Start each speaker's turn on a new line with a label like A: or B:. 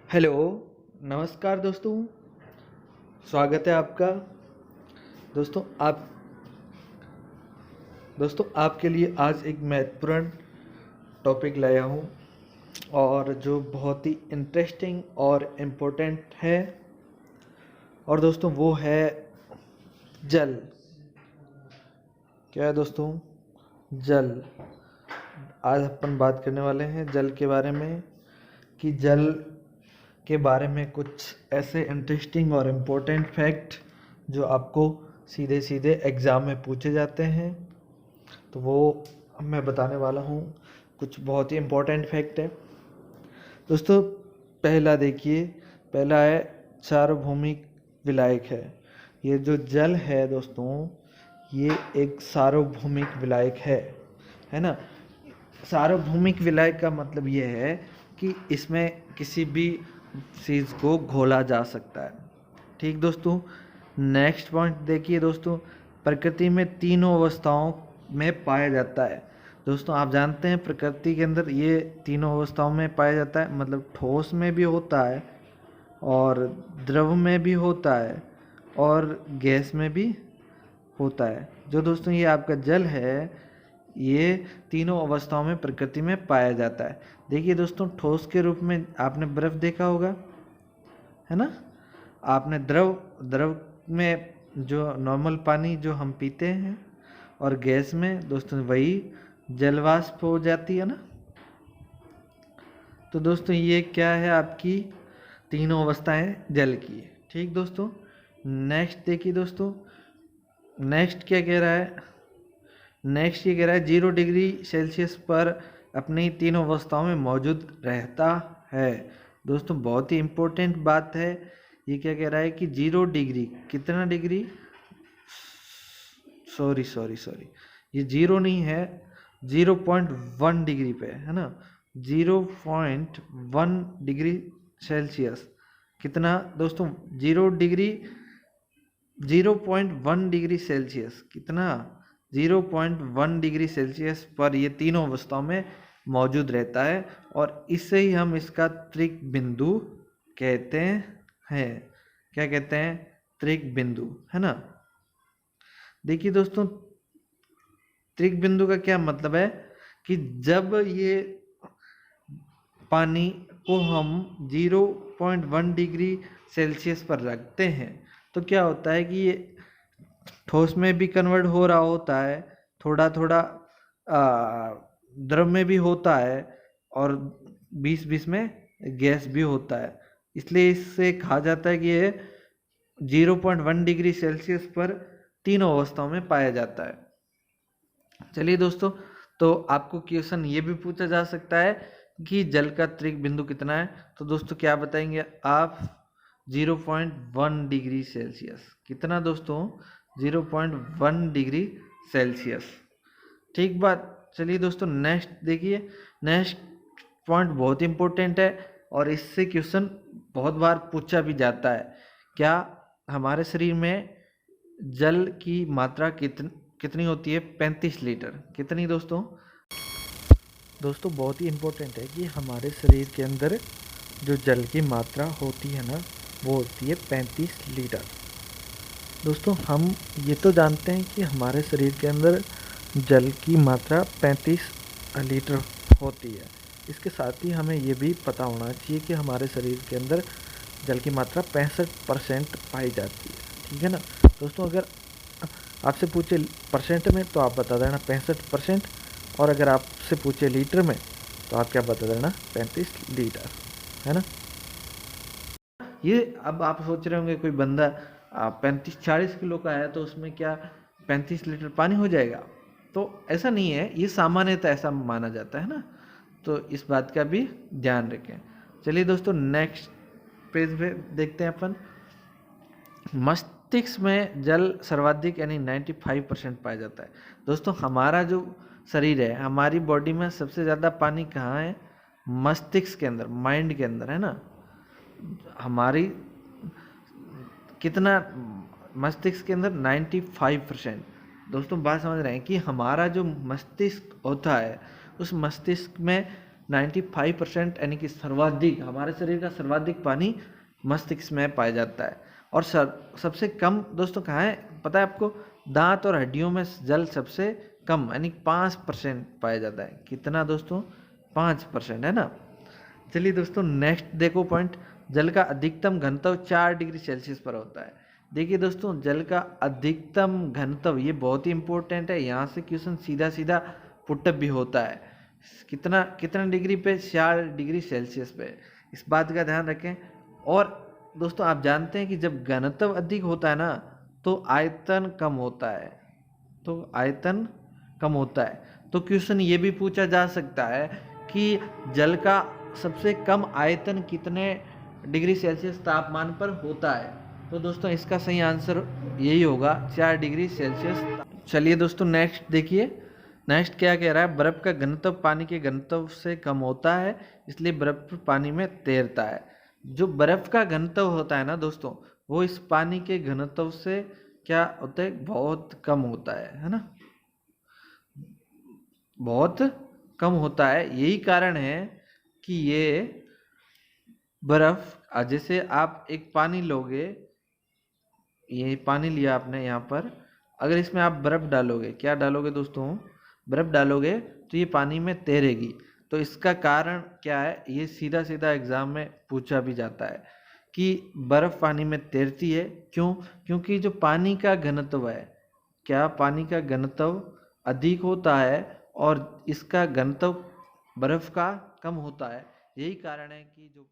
A: Hello, नमस्कार दोस्तों, स्वागत है आपका। दोस्तों आप दोस्तों आपके लिए आज एक महत्वपूर्ण टॉपिक लाया हूँ और जो बहुत ही इंटरेस्टिंग और इम्पोर्टेंट है। और दोस्तों वो है जल। क्या है दोस्तों? जल। आज अपन बात करने वाले हैं जल के बारे में, कि जल के बारे में कुछ ऐसे इंटरेस्टिंग और इम्पोर्टेंट फैक्ट जो आपको सीधे सीधे एग्ज़ाम में पूछे जाते हैं, तो वो मैं बताने वाला हूँ। कुछ बहुत ही इम्पोर्टेंट फैक्ट है दोस्तों। पहला देखिए, पहला है सार्वभौमिक विलायक है। ये जो जल है दोस्तों, ये एक सार्वभौमिक विलायक है ना। सार्वभौमिक विलायक का मतलब ये है कि इसमें किसी भी चीज़ को घोला जा सकता है। ठीक दोस्तों। नेक्स्ट पॉइंट देखिए दोस्तों, प्रकृति में तीनों अवस्थाओं में पाया जाता है। दोस्तों आप जानते हैं प्रकृति के अंदर ये तीनों अवस्थाओं में पाया जाता है, मतलब ठोस में भी होता है और द्रव में भी होता है और गैस में भी होता है। जो दोस्तों ये आपका जल है, ये तीनों अवस्थाओं में प्रकृति में पाया जाता है। देखिए दोस्तों, ठोस के रूप में आपने बर्फ़ देखा होगा, है ना। आपने द्रव में जो नॉर्मल पानी जो हम पीते हैं, और गैस में दोस्तों वही जल वाष्प हो जाती है ना। तो दोस्तों ये क्या है, आपकी तीनों अवस्थाएं जल की। ठीक दोस्तों। नेक्स्ट देखिए दोस्तों, नेक्स्ट क्या कह रहा है। नेक्स्ट ये कह रहा है 0 डिग्री सेल्सियस पर अपनी तीनों अवस्थाओं में मौजूद रहता है। दोस्तों बहुत ही इम्पोर्टेंट बात है। ये क्या कह रहा है कि 0 डिग्री, कितना डिग्री, सॉरी, ये 0 नहीं है, 0.1 डिग्री पे है ना। 0.1 डिग्री सेल्सियस, कितना दोस्तों, 0.1 डिग्री सेल्सियस, कितना, 0.1 डिग्री सेल्सियस पर ये तीनों अवस्थाओं में मौजूद रहता है। और इससे ही हम इसका त्रिक बिंदु कहते हैं। क्या कहते हैं? त्रिक बिंदु, है ना। देखिए दोस्तों, त्रिक बिंदु का क्या मतलब है कि जब ये पानी को हम 0.1 डिग्री सेल्सियस पर रखते हैं, तो क्या होता है कि ये ठोस में भी कन्वर्ट हो रहा होता है, थोड़ा थोड़ा द्रव में भी होता है, और बीच बीच में गैस भी होता है। इसलिए इससे कहा जाता है कि ये 0.1 डिग्री सेल्सियस पर तीनों अवस्थाओं में पाया जाता है। चलिए दोस्तों, तो आपको क्वेश्चन ये भी पूछा जा सकता है कि जल का त्रिक बिंदु कितना है। तो दोस्तों क्या बताएंगे आप? 0.1 डिग्री सेल्सियस। कितना दोस्तों? 0.1 डिग्री सेल्सियस। ठीक बात। चलिए दोस्तों नेक्स्ट देखिए। नेक्स्ट पॉइंट बहुत इंपॉर्टेंट है और इससे क्वेश्चन बहुत बार पूछा भी जाता है। क्या हमारे शरीर में जल की मात्रा कितनी होती है? 35 लीटर। कितनी दोस्तों? दोस्तों बहुत ही इम्पोर्टेंट है कि हमारे शरीर के अंदर जो जल की मात्रा होती है ना, वो होती है 35 लीटर। दोस्तों हम ये तो जानते हैं कि हमारे शरीर के अंदर जल की मात्रा 35 लीटर होती है। इसके साथ ही हमें ये भी पता होना चाहिए कि हमारे शरीर के अंदर जल की मात्रा 65% पाई जाती है। ठीक है ना दोस्तों। अगर आपसे पूछे परसेंट में तो आप बता देना 65%, और अगर आपसे पूछे लीटर में तो आप क्या बता देना? 35 लीटर, है ना। ये अब आप सोच रहे होंगे कोई बंदा 35-40 किलो का है तो उसमें क्या 35 लीटर पानी हो जाएगा? तो ऐसा नहीं है, ये सामान्यतः ऐसा माना जाता है ना। तो इस बात का भी ध्यान रखें। चलिए दोस्तों नेक्स्ट पेज पे देखते हैं अपन। मस्तिष्क में जल सर्वाधिक यानी 95% पाया जाता है। दोस्तों हमारा जो शरीर है, हमारी बॉडी में सबसे ज़्यादा पानी कहाँ है? मस्तिष्क के अंदर, माइंड के अंदर, है ना। हमारी कितना मस्तिष्क के अंदर? 95%। दोस्तों बात समझ रहे हैं कि हमारा जो मस्तिष्क होता है, उस मस्तिष्क में 95% यानी कि सर्वाधिक, हमारे शरीर का सर्वाधिक पानी मस्तिष्क में पाया जाता है। और सबसे कम दोस्तों कहाँ है पता है आपको? दांत और हड्डियों में जल सबसे कम यानी 5% पाया जाता है। कितना दोस्तों? 5% है ना। चलिए दोस्तों नेक्स्ट देखो पॉइंट, जल का अधिकतम घनत्व 4 डिग्री सेल्सियस पर होता है। देखिए दोस्तों जल का अधिकतम घनत्व ये बहुत ही इंपॉर्टेंट है, यहाँ से क्वेश्चन सीधा सीधा पुटअप भी होता है। कितना कितना डिग्री पे? 4 डिग्री सेल्सियस पे, इस बात का ध्यान रखें। और दोस्तों आप जानते हैं कि जब घनत्व अधिक होता है ना तो आयतन कम होता है, तो आयतन कम होता है। तो क्वेश्चन ये भी पूछा जा सकता है कि जल का सबसे कम आयतन कितने डिग्री सेल्सियस तापमान पर होता है? तो दोस्तों इसका सही आंसर यही होगा, 4 डिग्री सेल्सियस। चलिए दोस्तों नेक्स्ट देखिए, नेक्स्ट क्या कह रहा है? बर्फ का घनत्व पानी के घनत्व से कम होता है, इसलिए बर्फ पानी में तैरता है। जो बर्फ का घनत्व होता है ना दोस्तों, वो इस पानी के घनत्व से क्या होता है? बहुत कम होता है ना, बहुत कम होता है। यही कारण है कि ये बर्फ, जैसे आप एक पानी लोगे, ये पानी लिया आपने यहाँ पर, अगर इसमें आप बर्फ डालोगे, क्या डालोगे दोस्तों? बर्फ डालोगे तो ये पानी में तैरेगी। तो इसका कारण क्या है? ये सीधा सीधा एग्जाम में पूछा भी जाता है कि बर्फ पानी में तैरती है, क्यों? क्योंकि जो पानी का घनत्व है, क्या पानी का घनत्व अधिक होता है और इसका घनत्व बर्फ का कम होता है। यही कारण है कि जो